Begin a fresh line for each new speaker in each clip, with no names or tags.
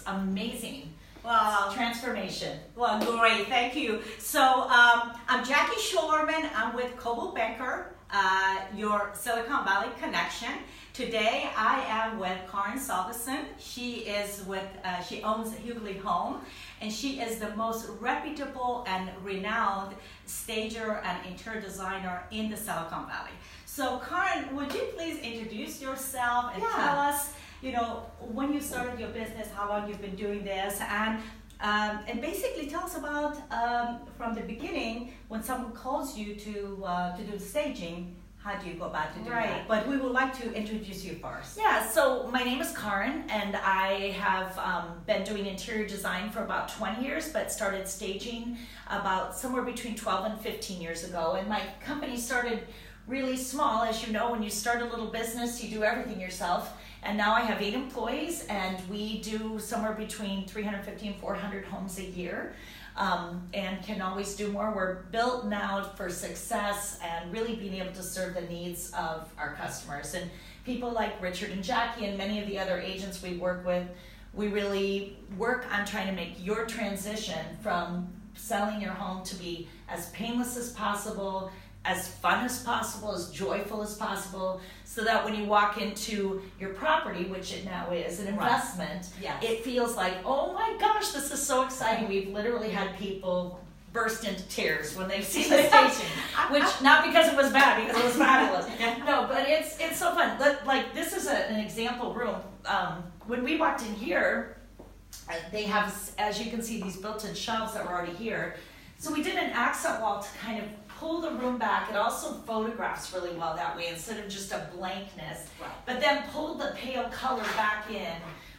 amazing.
Well,
Transformation.
well, great, thank you. So I'm Jackie Schullerman. I'm with Coldwell Banker, your Silicon Valley connection. Today I am with Karen Salveson. She owns Huggelig Home, and she is the most reputable and renowned stager and interior designer in the Silicon Valley. So Karen, would you please introduce yourself and tell us, when you started your business, how long you've been doing this, and basically tell us about from the beginning when someone calls you to do the staging. How do you go about to do that? But we would like to introduce you first.
Yeah, so my name is Karen, and I have been doing interior design for about 20 years, but started staging about somewhere between 12 and 15 years ago. And my company started really small. As you know, when you start a little business, you do everything yourself. And now I have 8 employees, and we do somewhere between 350 and 400 homes a year. And can always do more. We're built now for success and really being able to serve the needs of our customers. And people like Richard and Jackie and many of the other agents we work with, we really work on trying to make your transition from selling your home to be as painless as possible, as fun as possible, as joyful as possible, so that when you walk into your property, which it now is, an investment, it feels like, oh my gosh, this is so exciting. We've literally had people burst into tears when they've seen the staging, which not because it was bad, because it was fabulous. No, but it's so fun. Like this is an example room. When we walked in here, they have, as you can see, these built-in shelves that were already here. So we did an accent wall to kind of pull the room back. It also photographs really well that way instead of just a blankness. But then pulled the pale color back in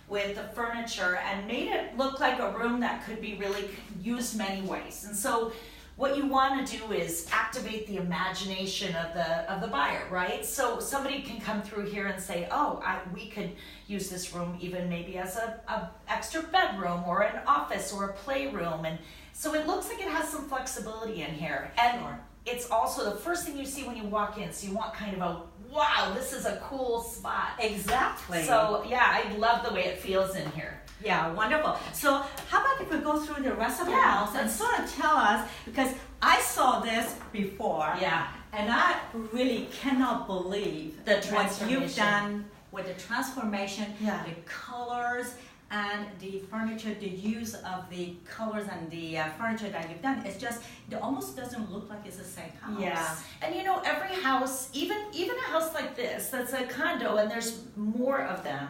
with the furniture and made it look like a room that could be really used many ways. And so what you want to do is activate the imagination of the buyer, right? So somebody can come through here and say, oh, we could use this room even maybe as a extra bedroom or an office or a playroom. And so it looks like it has some flexibility in here. And it's also the first thing you see when you walk in. So you want kind of a, wow, this is a cool spot.
Exactly.
So yeah, I love the way it feels in here.
Yeah, wonderful. So how about if we go through the rest of the house and sort of tell us, because I saw this before, and I really cannot believe what you've done with the transformation, the colors, and the furniture, the use of the colors and the furniture that you've done. It's just, it almost doesn't look like it's the same house.
Yeah, and every house, even a house like this, that's a condo, and there's more of them.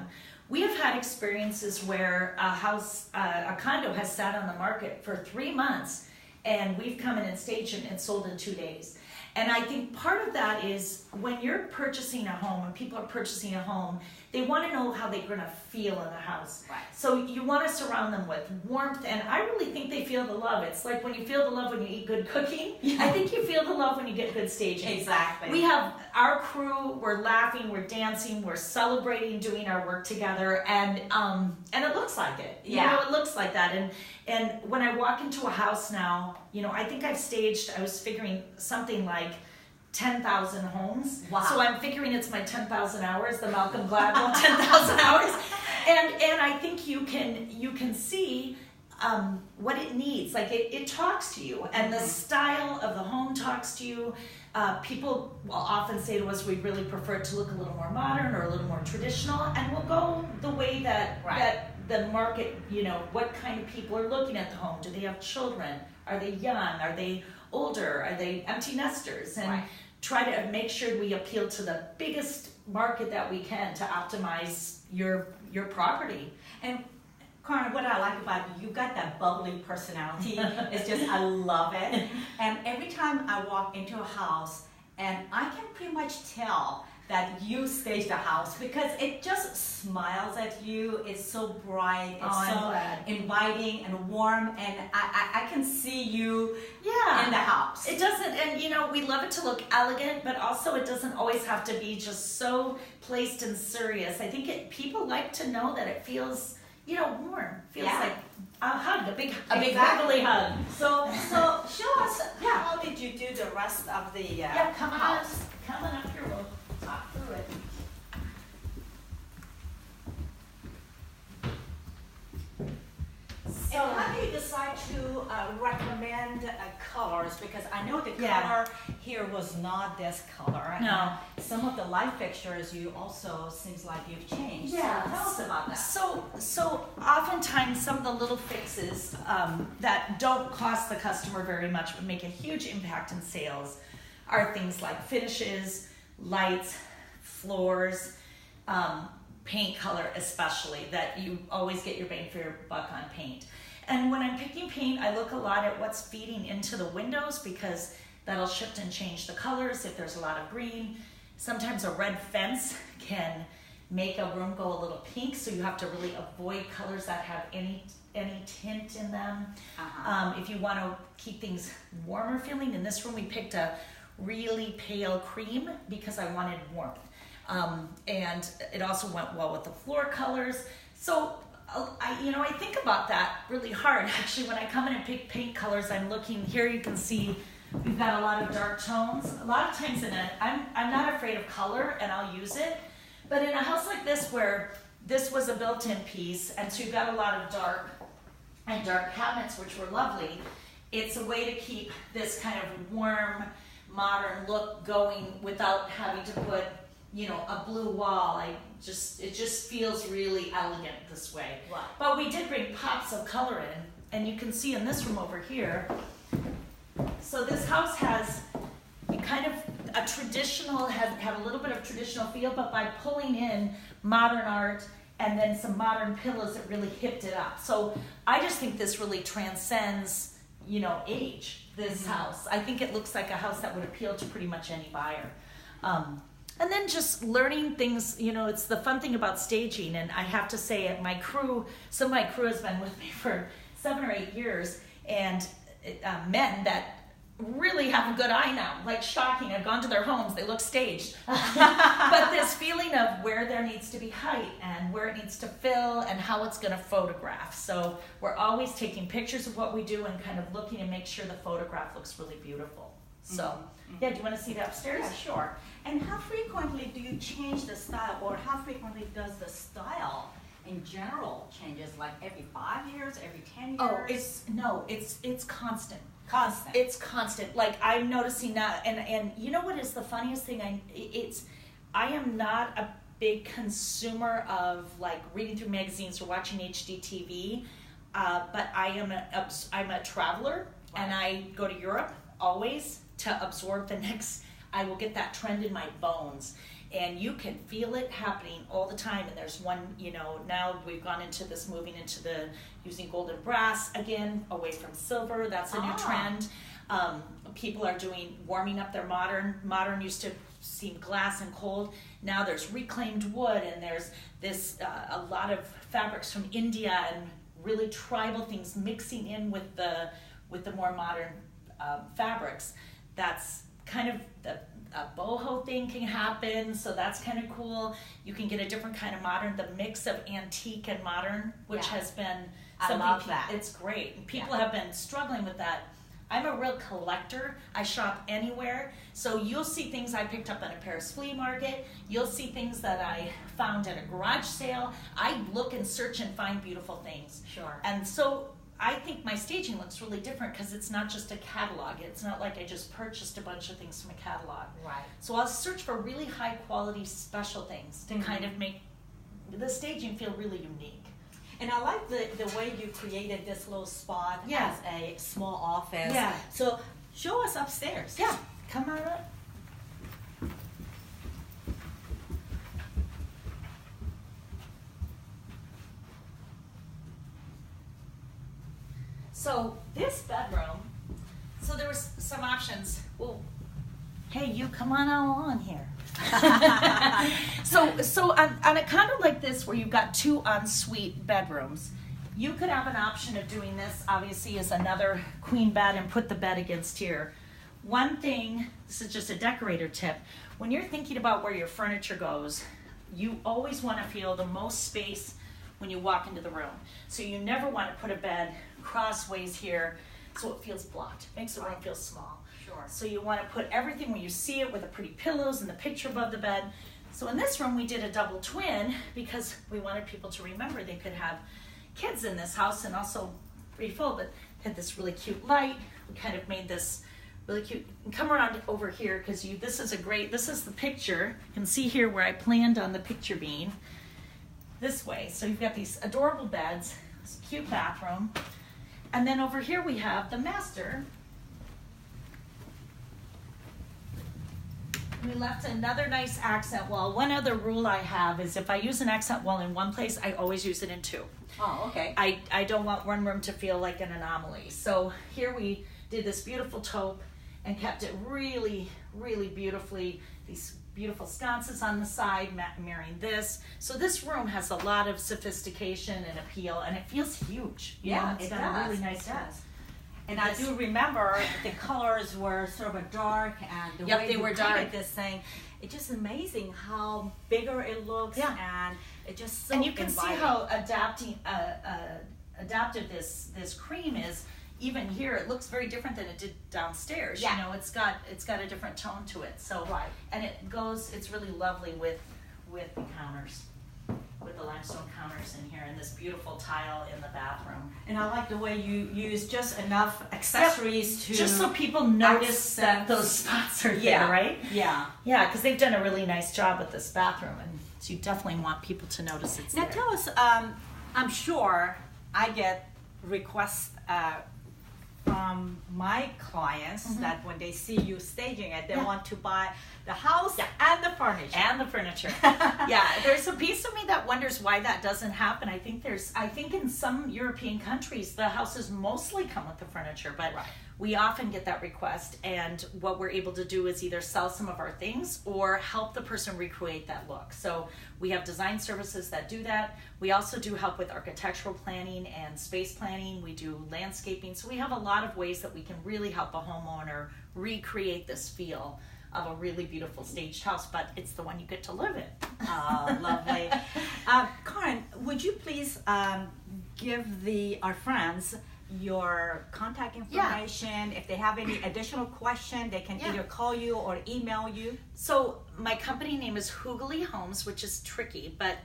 We have had experiences where a condo has sat on the market for 3 months, and we've come in and staged it and sold in 2 days. And I think part of that is when you're purchasing a home, when people are purchasing a home, they want to know how they're going to feel in the house. So you want to surround them with warmth, and I really think they feel the love. It's like when you feel the love when you eat good cooking. I think you feel the love when you get good staging.
Exactly.
We have our crew, we're laughing, we're dancing, we're celebrating, doing our work together, and it looks like it. It looks like that. And when I walk into a house now, I think I've staged, I was figuring something like 10,000 homes. Wow. So I'm figuring it's my 10,000 hours, the Malcolm Gladwell 10,000 hours. And I think you can see what it needs. Like it talks to you, and the style of the home talks to you. People will often say to us, we'd really prefer it to look a little more modern or a little more traditional, and we'll go the way that the market, what kind of people are looking at the home. Do they have children? Are they young? Are they older? Are they empty nesters? And try to make sure we appeal to the biggest market that we can to optimize your property.
And Karen, what I like about you, got that bubbly personality. It's just, I love it. And every time I walk into a house, and I can pretty much tell that you staged the house because it just smiles at you. It's so bright. It's so inviting and warm, and I can see you in the house.
It doesn't, and we love it to look elegant, but also it doesn't always have to be just so placed and serious. I think people like to know that it feels, warm. Feels like a hug, a big bubbly hug.
So show us how did you do the rest of the house?
Come on up here. We'll talk through it.
So how do you decide to recommend colors? Because I know the
Yeah.
color here was not this color.
No.
Some of the light fixtures you also seems like you've changed.
Yeah.
So tell us about that.
So oftentimes some of the little fixes that don't cost the customer very much but make a huge impact in sales are things like finishes, lights, floors, paint color especially, that you always get your bang for your buck on paint. And when I'm picking paint, I look a lot at what's feeding into the windows, because that'll shift and change the colors if there's a lot of green. Sometimes a red fence can make a room go a little pink, so you have to really avoid colors that have any tint in them. If you want to keep things warmer feeling, in this room we picked a really pale cream because I wanted warmth. And it also went well with the floor colors. So I think about that really hard. Actually, when I come in and pick paint colors, I'm looking here. You can see we've got a lot of dark tones. A lot of times I'm not afraid of color, and I'll use it. But in a house like this, where this was a built-in piece, and so you've got a lot of dark cabinets, which were lovely. It's a way to keep this kind of warm, modern look going without having to put, a blue wall. It just feels really elegant this way.
Right.
But we did bring pops of color in, and you can see in this room over here. So this house has kind of a traditional, have a little bit of traditional feel, but by pulling in modern art and then some modern pillows, it really hipped it up. So I just think this really transcends, age, this house. I think it looks like a house that would appeal to pretty much any buyer. And then just learning things, it's the fun thing about staging. And I have to say, some of my crew has been with me for 7 or 8 years, and men that really have a good eye now, like shocking. I've gone to their homes, they look staged. But this feeling of where there needs to be height and where it needs to fill and how it's going to photograph. So we're always taking pictures of what we do and kind of looking to make sure the photograph looks really beautiful. So, yeah, do you want to see the upstairs?
Yeah, sure. And how frequently do you change the style, or how frequently does the style in general changes? Like every 5 years, every 10 years?
Oh, it's constant.
Constant.
It's constant. Like I'm noticing that, and you know what is the funniest thing? I am not a big consumer of like reading through magazines or watching HGTV, but I'm a traveler, and I go to Europe always to absorb the next. I will get that trend in my bones. And you can feel it happening all the time. And there's one, now we've gone into this, moving into the using gold and brass again, away from silver. That's a new trend. People are warming up their modern. Modern used to seem glass and cold. Now there's reclaimed wood, and there's this a lot of fabrics from India and really tribal things mixing in with the more modern fabrics. That's kind of a boho thing can happen, so that's kind of cool. You can get a different kind of modern, the mix of antique and modern, which has been something.
I love that.
It's great. People have been struggling with that. I'm a real collector. I shop anywhere, so you'll see things I picked up at a Paris flea market. You'll see things that I found at a garage sale. I look and search and find beautiful things.
Sure.
And so I think my staging looks really different because it's not just a catalog. It's not like I just purchased a bunch of things from a catalog.
Right.
So I'll search for really high quality special things to kind of make the staging feel really unique.
And I like the way you created this little spot as a small office.
Yeah.
So show us upstairs.
Yeah, come on up. So this bedroom, so there was some options. Well, hey, you come on along here. So on a condo like this, where you've got 2 ensuite bedrooms, you could have an option of doing this, obviously, as another queen bed and put the bed against here. One thing, this is just a decorator tip, when you're thinking about where your furniture goes, you always want to feel the most space when you walk into the room. So you never want to put a bed crossways here so it feels blocked. Makes the room feel small.
Sure.
So you want to put everything where you see it, with the pretty pillows and the picture above the bed. So in this room we did a double twin because we wanted people to remember they could have kids in this house and also pretty full, but had this really cute light. We kind of made this really cute. And come around over here because this is the picture. You can see here where I planned on the picture being this way. So you've got these adorable beds, this cute bathroom, and then over here we have the master. We left another nice accent wall. One other rule I have is if I use an accent wall in one place, I always use it in two.
Oh, okay.
I don't want one room to feel like an anomaly. So here we did this beautiful taupe and kept it really, really beautifully. These beautiful sconces on the side, mirroring this. So this room has a lot of sophistication and appeal, and it feels huge.
It's
got
does.
a really nice
it
touch.
does. And I do remember the colors were sort of a dark, and the way
they were dark.
This thing, it's just amazing how bigger it looks, and it just so
and you can
inviting.
see how adaptive this cream is. Even here, it looks very different than it did downstairs.
Yeah.
You know, it's got a different tone to it. So
Right.
and it's really lovely with the counters, with the limestone counters in here, and this beautiful tile in the bathroom.
And I like the way you use just enough accessories to
Just so people notice that
accent.
those spots are there, right?
Yeah.
Yeah, because they've done a really nice job with this bathroom, and so you definitely want people to notice it's
Now
there.
tell us, I'm sure I get requests from my clients that when they see you staging it, they want to buy the house and the furniture.
And the furniture. There's a piece of me that wonders why that doesn't happen. I think in some European countries, the houses mostly come with the furniture, but we often get that request, and what we're able to do is either sell some of our things or help the person recreate that look. So we have design services that do that. We also do help with architectural planning and space planning. We do landscaping. So we have a lot of ways that we can really help a homeowner recreate this feel of a really beautiful staged house, but it's the one you get to live in.
Oh, lovely. Karen, would you please give our friends your contact information? If they have any additional question, they can either call you or email you.
So my company name is Huggelig Homes, which is tricky, but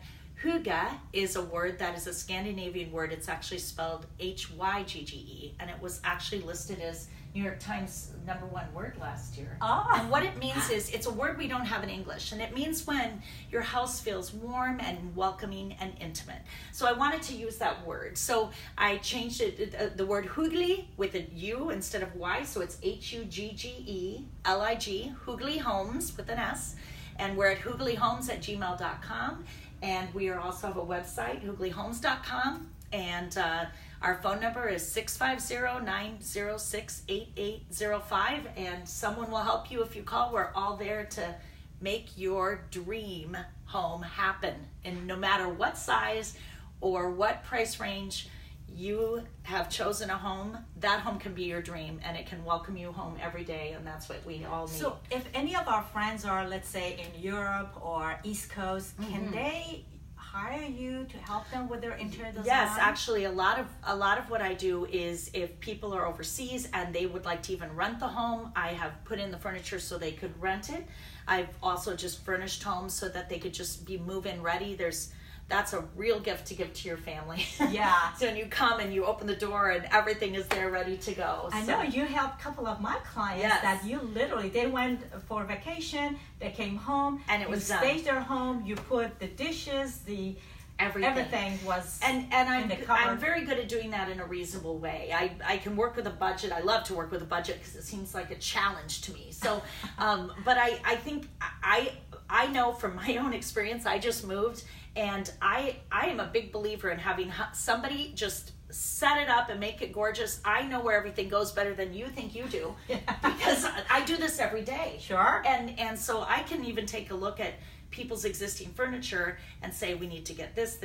Hygge is a word that is a Scandinavian word. It's actually spelled Hygge, and it was actually listed as New York Times #1 word last year. And what it means is it's a word we don't have in English, and it means when your house feels warm and welcoming and intimate. So I wanted to use that word. So I changed it, the word Huggelig with a U instead of Y, so it's Huggelig, Huggelig Homes with an S, and we're at hugglighomes@gmail.com, and we also have a website, hugglighomes.com, and our phone number is 650-906-8805, and someone will help you if you call. We're all there to make your dream home happen. And no matter what size or what price range you have chosen a home, that home can be your dream, and it can welcome you home every day, and that's what we all need.
So if any of our friends are, let's say, in Europe or East Coast, can they hire you to help them with their interior design?
Yes, actually, a lot of what I do is if people are overseas and they would like to even rent the home, I have put in the furniture so they could rent it. I've also just furnished homes so that they could just be move-in ready. That's a real gift to give to your family.
Yeah.
So when you come and you open the door and everything is there ready to go.
I know you helped a couple of my clients that you literally, they went for vacation, they came home,
and it was
you
done.
staged their home, you put the dishes, everything was
and I'm very good at doing that in a reasonable way. I can work with a budget. I love to work with a budget because it seems like a challenge to me. So, but I think I know from my own experience, I just moved, and I am a big believer in having somebody just set it up and make it gorgeous. I know where everything goes better than you think you do, because I do this every day.
Sure.
And so I can even take a look at people's existing furniture and say, we need to get this,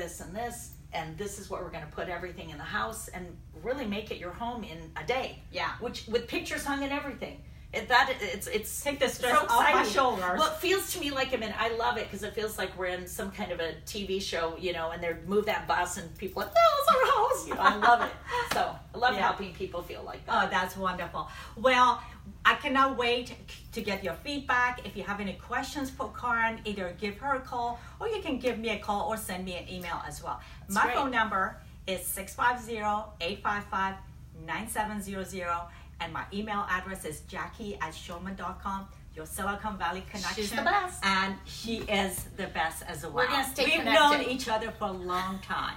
and this is what we're going to put everything in the house, and really make it your home in a day.
Yeah.
Which with pictures hung and everything. It's
take the stress
so
off my
exciting.
shoulders.
Well, it feels to me like I love it because it feels like we're in some kind of a TV show, and they move that bus and people are like, no, it's our house. I love it. So I love helping people feel like that.
Oh, that's wonderful. Well, I cannot wait to get your feedback. If you have any questions for Karen, either give her a call or you can give me a call or send me an email as well. My phone number is 650-855-9700. And my email address is jackie@shulman.com. Your Silicon Valley connection.
She's the best.
And she is the best as well.
We're going to stay
We've
connected.
known each other for a long time.